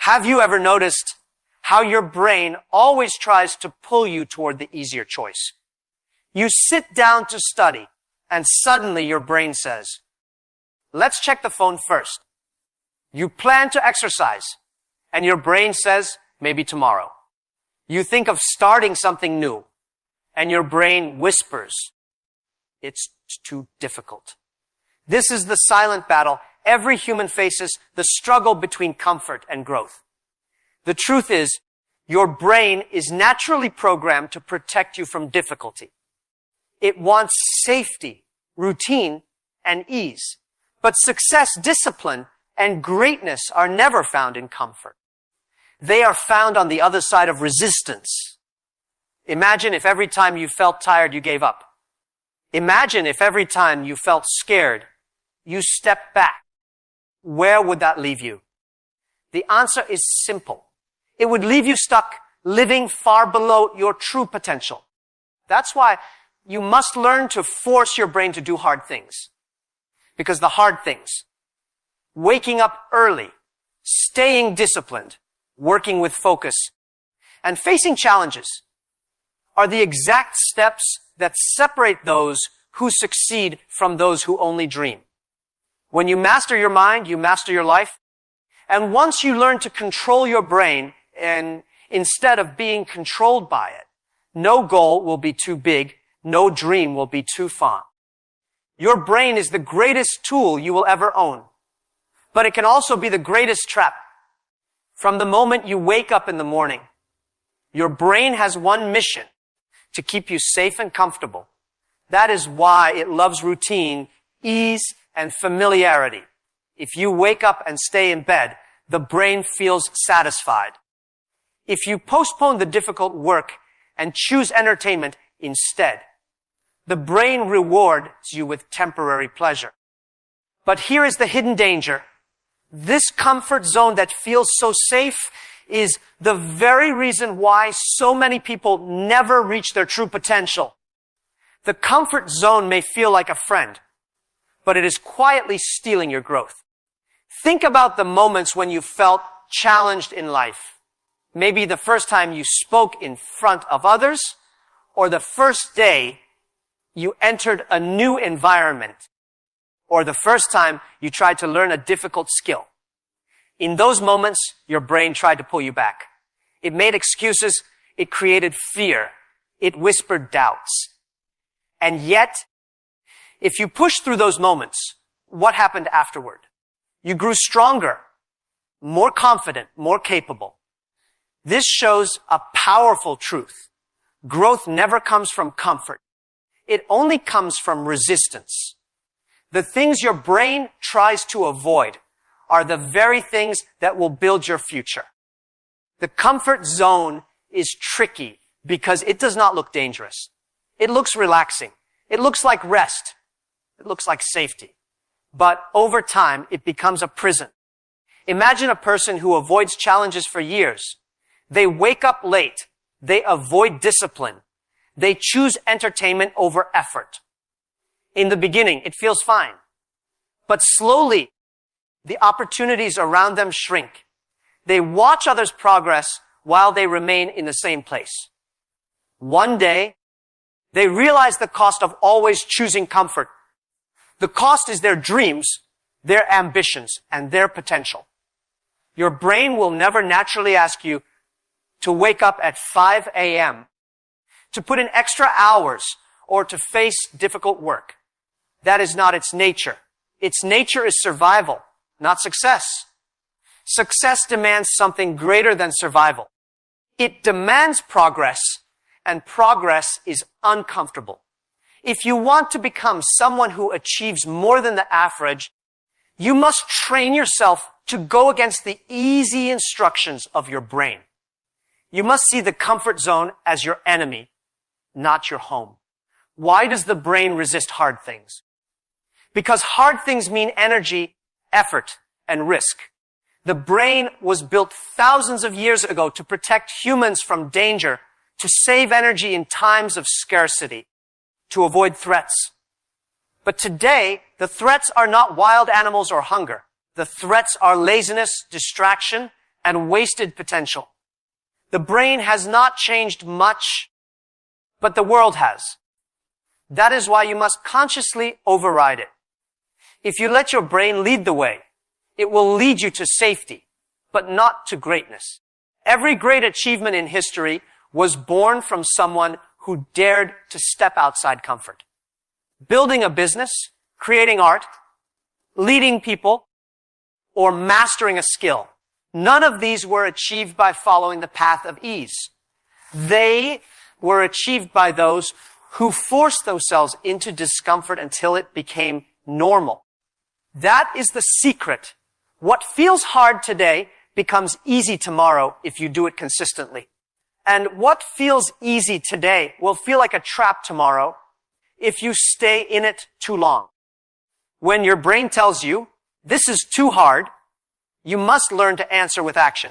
Have you ever noticed how your brain always tries to pull you toward the easier choice? You sit down to study, and suddenly your brain says, let's check the phone first. You plan to exercise, and your brain says, maybe tomorrow. You think of starting something new, and your brain whispers, it's too difficult. This is the silent battle every human faces, the struggle between comfort and growth. The truth is, your brain is naturally programmed to protect you from difficulty. It wants safety, routine, and ease. But success, discipline, and greatness are never found in comfort. They are found on the other side of resistance. Imagine if every time you felt tired, you gave up. Imagine if every time you felt scared, you stepped back. Where would that leave you? The answer is simple. It would leave you stuck, living far below your true potential. That's why you must learn to force your brain to do hard things. Because the hard things, waking up early, staying disciplined, working with focus, and facing challenges are the exact steps that separate those who succeed from those who only dream. When you master your mind, you master your life. And once you learn to control your brain and instead of being controlled by it, no goal will be too big, no dream will be too far. Your brain is the greatest tool you will ever own. But it can also be the greatest trap. From the moment you wake up in the morning, your brain has one mission: to keep you safe and comfortable. That is why it loves routine, ease, and familiarity. If you wake up and stay in bed, the brain feels satisfied. If you postpone the difficult work and choose entertainment instead, the brain rewards you with temporary pleasure. But here is the hidden danger. This comfort zone that feels so safe is the very reason why so many people never reach their true potential. The comfort zone may feel like a friend, but it is quietly stealing your growth. Think about the moments when you felt challenged in life. Maybe the first time you spoke in front of others, or the first day you entered a new environment, or the first time you tried to learn a difficult skill. In those moments, your brain tried to pull you back. It made excuses. It created fear. It whispered doubts. And yet, if you pushed through those moments, what happened afterward? You grew stronger, more confident, more capable. This shows a powerful truth. Growth never comes from comfort. It only comes from resistance. The things your brain tries to avoid are the very things that will build your future. The comfort zone is tricky because it does not look dangerous. It looks relaxing. It looks like rest. It looks like safety. But over time, it becomes a prison. Imagine a person who avoids challenges for years. They wake up late. They avoid discipline. They choose entertainment over effort. In the beginning, it feels fine. But slowly, the opportunities around them shrink. They watch others progress while they remain in the same place. One day, they realize the cost of always choosing comfort. The cost is their dreams, their ambitions, and their potential. Your brain will never naturally ask you to wake up at 5 a.m., to put in extra hours, or to face difficult work. That is not its nature. Its nature is survival, not success. Success demands something greater than survival. It demands progress, and progress is uncomfortable. If you want to become someone who achieves more than the average, you must train yourself to go against the easy instructions of your brain. You must see the comfort zone as your enemy, not your home. Why does the brain resist hard things? Because hard things mean energy, effort, and risk. The brain was built thousands of years ago to protect humans from danger, to save energy in times of scarcity, to avoid threats. But today, the threats are not wild animals or hunger. The threats are laziness, distraction, and wasted potential. The brain has not changed much, but the world has. That is why you must consciously override it. If you let your brain lead the way, it will lead you to safety, but not to greatness. Every great achievement in history was born from someone who dared to step outside comfort. Building a business, creating art, leading people, or mastering a skill. None of these were achieved by following the path of ease. They were achieved by those who forced themselves into discomfort until it became normal. That is the secret. What feels hard today becomes easy tomorrow if you do it consistently. And what feels easy today will feel like a trap tomorrow if you stay in it too long. When your brain tells you, this is too hard, you must learn to answer with action.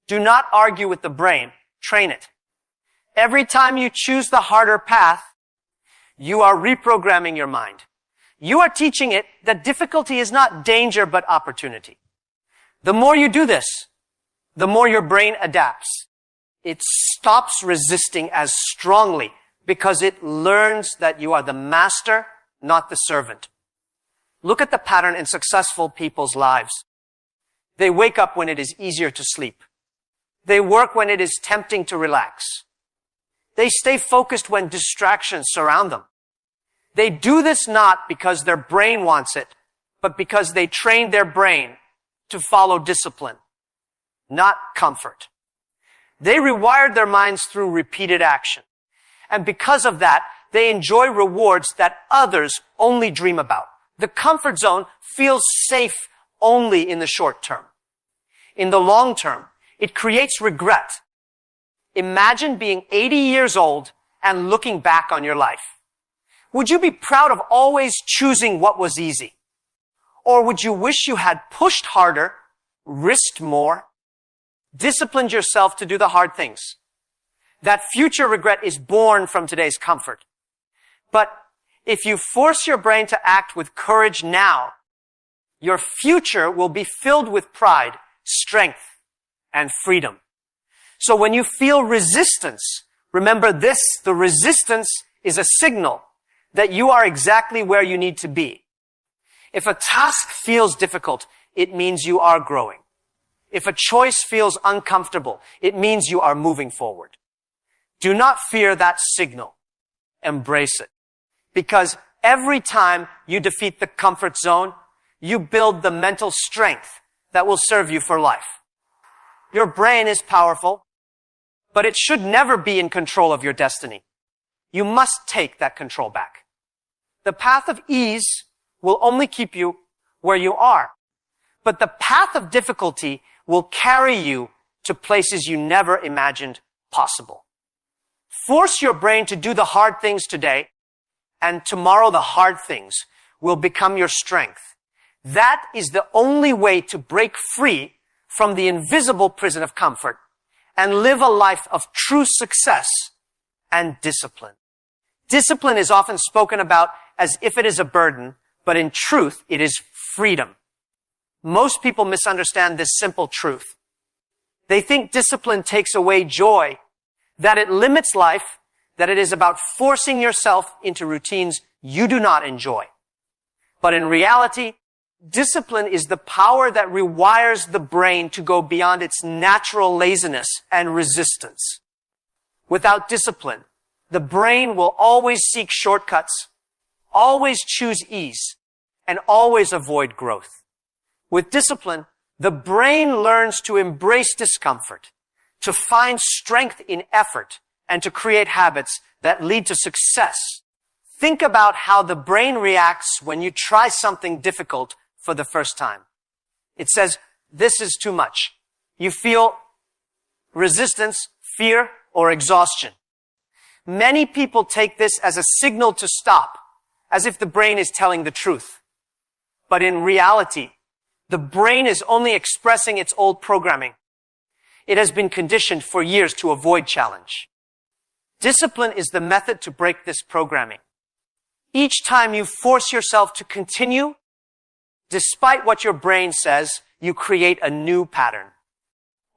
Do not argue with the brain. Train it. Every time you choose the harder path, you are reprogramming your mind. You are teaching it that difficulty is not danger but opportunity. The more you do this, the more your brain adapts. It stops resisting as strongly because it learns that you are the master, not the servant. Look at the pattern in successful people's lives. They wake up when it is easier to sleep. They work when it is tempting to relax. They stay focused when distractions surround them. They do this not because their brain wants it, but because they train their brain to follow discipline, not comfort. They rewired their minds through repeated action. And because of that, they enjoy rewards that others only dream about. The comfort zone feels safe only in the short term. In the long term, it creates regret. Imagine being 80 years old and looking back on your life. Would you be proud of always choosing what was easy? Or would you wish you had pushed harder, risked more, disciplined yourself to do the hard things? That future regret is born from today's comfort. But if you force your brain to act with courage now, your future will be filled with pride, strength, and freedom. So when you feel resistance, remember this, the resistance is a signal that you are exactly where you need to be. If a task feels difficult, it means you are growing. If a choice feels uncomfortable, it means you are moving forward. Do not fear that signal. Embrace it. Because every time you defeat the comfort zone, you build the mental strength that will serve you for life. Your brain is powerful, but it should never be in control of your destiny. You must take that control back. The path of ease will only keep you where you are, but the path of difficulty will carry you to places you never imagined possible. Force your brain to do the hard things today, and tomorrow the hard things will become your strength. That is the only way to break free from the invisible prison of comfort and live a life of true success and discipline. Discipline is often spoken about as if it is a burden, but in truth, it is freedom. Most people misunderstand this simple truth. They think discipline takes away joy, that it limits life, that it is about forcing yourself into routines you do not enjoy. But in reality, discipline is the power that rewires the brain to go beyond its natural laziness and resistance. Without discipline, the brain will always seek shortcuts, always choose ease, and always avoid growth. With discipline, the brain learns to embrace discomfort, to find strength in effort, and to create habits that lead to success. Think about how the brain reacts when you try something difficult for the first time. It says, this is too much. You feel resistance, fear, or exhaustion. Many people take this as a signal to stop, as if the brain is telling the truth. But in reality, the brain is only expressing its old programming. It has been conditioned for years to avoid challenge. Discipline is the method to break this programming. Each time you force yourself to continue, despite what your brain says, you create a new pattern.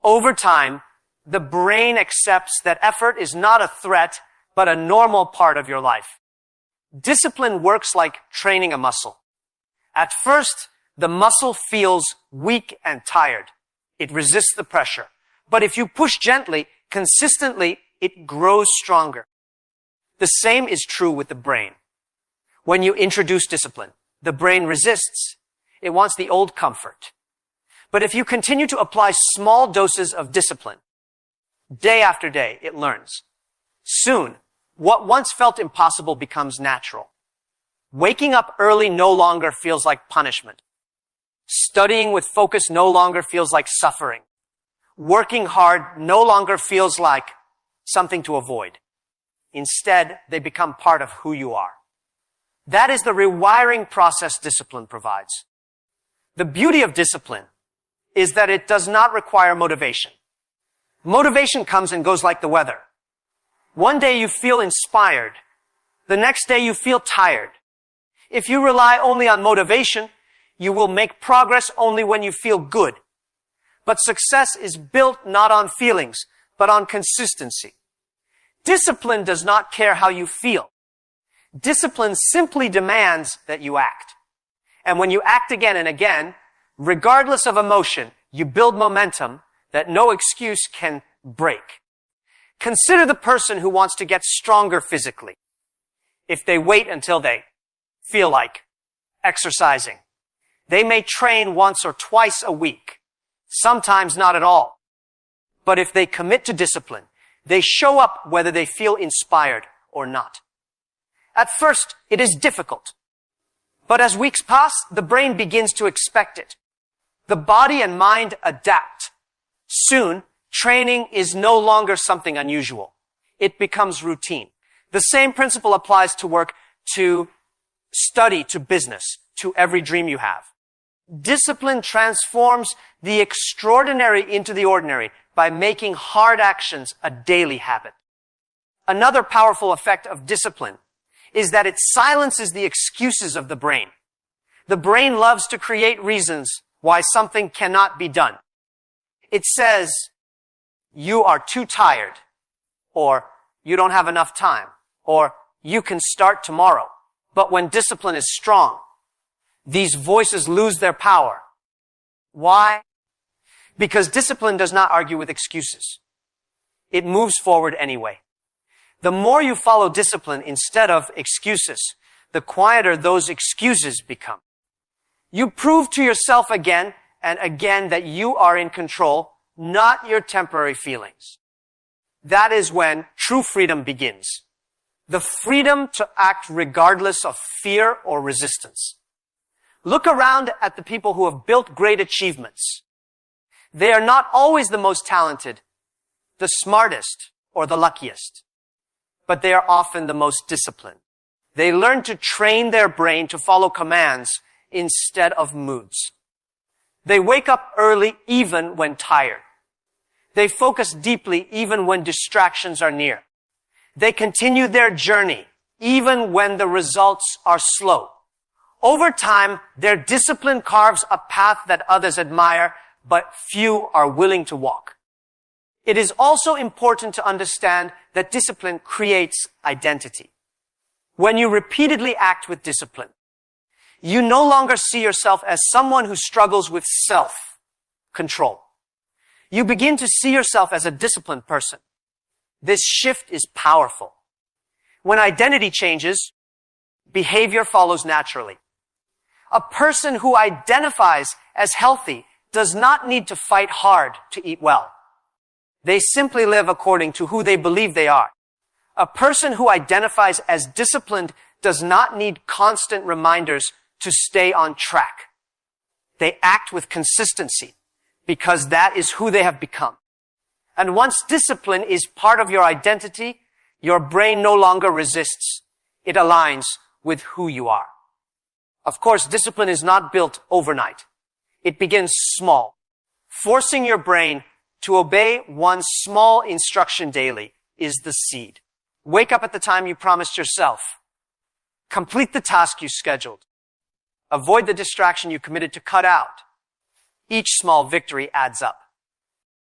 Over time, the brain accepts that effort is not a threat, but a normal part of your life. Discipline works like training a muscle. At first, the muscle feels weak and tired. It resists the pressure. But if you push gently, consistently, it grows stronger. The same is true with the brain. When you introduce discipline, the brain resists. It wants the old comfort. But if you continue to apply small doses of discipline, day after day, it learns. Soon, what once felt impossible becomes natural. Waking up early no longer feels like punishment. Studying with focus no longer feels like suffering. Working hard no longer feels like something to avoid. Instead, they become part of who you are. That is the rewiring process discipline provides. The beauty of discipline is that it does not require motivation. Motivation comes and goes like the weather. One day you feel inspired. The next day you feel tired. If you rely only on motivation, you will make progress only when you feel good. But success is built not on feelings, but on consistency. Discipline does not care how you feel. Discipline simply demands that you act. And when you act again and again, regardless of emotion, you build momentum that no excuse can break. Consider the person who wants to get stronger physically. If they wait until they feel like exercising, they may train once or twice a week, sometimes not at all. But if they commit to discipline, they show up whether they feel inspired or not. At first, it is difficult. But as weeks pass, the brain begins to expect it. The body and mind adapt. Soon, training is no longer something unusual. It becomes routine. The same principle applies to work, to study, to business, to every dream you have. Discipline transforms the extraordinary into the ordinary by making hard actions a daily habit. Another powerful effect of discipline is that it silences the excuses of the brain. The brain loves to create reasons why something cannot be done. It says, you are too tired, or you don't have enough time, or you can start tomorrow. But when discipline is strong, these voices lose their power. Why? Because discipline does not argue with excuses. It moves forward anyway. The more you follow discipline instead of excuses, the quieter those excuses become. You prove to yourself again and again that you are in control, not your temporary feelings. That is when true freedom begins. The freedom to act regardless of fear or resistance. Look around at the people who have built great achievements. They are not always the most talented, the smartest, or the luckiest, but they are often the most disciplined. They learn to train their brain to follow commands instead of moods. They wake up early even when tired. They focus deeply even when distractions are near. They continue their journey even when the results are slow. Over time, their discipline carves a path that others admire, but few are willing to walk. It is also important to understand that discipline creates identity. When you repeatedly act with discipline, you no longer see yourself as someone who struggles with self-control. You begin to see yourself as a disciplined person. This shift is powerful. When identity changes, behavior follows naturally. A person who identifies as healthy does not need to fight hard to eat well. They simply live according to who they believe they are. A person who identifies as disciplined does not need constant reminders to stay on track. They act with consistency because that is who they have become. And once discipline is part of your identity, your brain no longer resists. It aligns with who you are. Of course, discipline is not built overnight. It begins small. Forcing your brain to obey one small instruction daily is the seed. Wake up at the time you promised yourself. Complete the task you scheduled. Avoid the distraction you committed to cut out. Each small victory adds up.